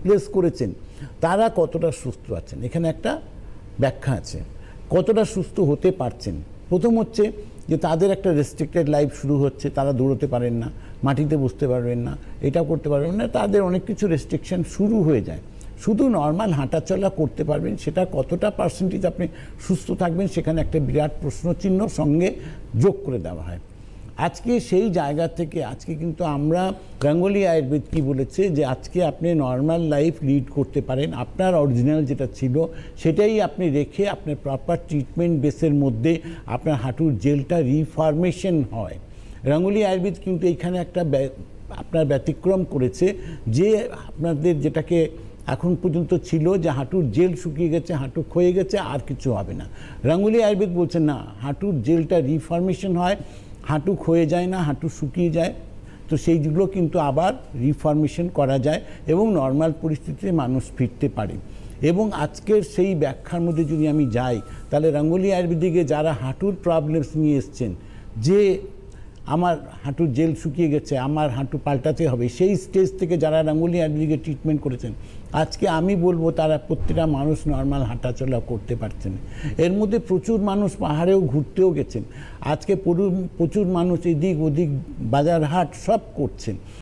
Replace করেছেন তারা কতটা সুস্থ আছেন, এখানে একটা ব্যাখ্যা আছে। কতটা সুস্থ হতে পারছেন, প্রথম হচ্ছে যে তাদের একটা রেস্ট্রিক্টেড লাইফ শুরু হচ্ছে, তারা দৌড়তে পারেন না, মাটিতে বসতে পারবেন না, এটাও করতে পারবেন না, তাদের অনেক কিছু রেস্ট্রিকশন শুরু হয়ে যায়। শুধু নর্মাল হাঁটাচলা করতে পারবেন, সেটা কতটা পার্সেন্টেজ আপনি সুস্থ থাকবেন সেখানে একটা বিরাট প্রশ্নচিহ্ন সঙ্গে যোগ করে দেওয়া হয়। আজকে সেই জায়গা থেকে আজকে কিন্তু আমরা গাঙ্গুলি আয়ুর্বেদ কী বলেছে যে আজকে আপনি নর্মাল লাইফ লিড করতে পারেন, আপনার অরিজিনাল যেটা ছিল সেটাই আপনি রেখে আপনার প্রপার ট্রিটমেন্ট বেসের মধ্যে আপনার হাঁটুর জেলটা রিফরমেশন হয়। গাঙ্গুলি আয়ুর্বেদ কিন্তু এইখানে একটা আপনার ব্যতিক্রম করেছে যে আপনাদের যেটাকে এখন পর্যন্ত ছিল যে হাঁটুর জেল শুকিয়ে গেছে, হাঁটু ক্ষয়ে গেছে, আর কিছু হবে না। গাঙ্গুলি আয়ুর্বেদ বলছে না, হাঁটুর জেলটা রিফরমেশন হয়, হাঁটু ক্ষয়ে যায় না, হাঁটু শুকিয়ে যায়, তো সেইগুলো কিন্তু আবার রিফরমেশন করা যায় এবং নর্মাল পরিস্থিতিতে মানুষ ফিরতে পারে। এবং আজকের সেই ব্যাখ্যার মধ্যে যদি আমি যাই তাহলে গাঙ্গুলি আয়ুর্বেদিকে যারা হাঁটুর প্রবলেমস নিয়ে এসছেন যে আমার হাঁটুর জেল শুকিয়ে গেছে, আমার হাঁটু পাল্টাতে হবে, সেই স্টেজ থেকে যারা গাঙ্গুলি আয়ুর্বেদিকে ট্রিটমেন্ট করেছেন আজকে আমি বলবো তারা প্রত্যেকটা মানুষ নর্মাল হাঁটাচলা করতে পারছেন। এর মধ্যে প্রচুর মানুষ পাহাড়েও ঘুরতেও গেছেন, আজকে প্রচুর মানুষ এদিক ওদিক বাজার হাট সব করছেন।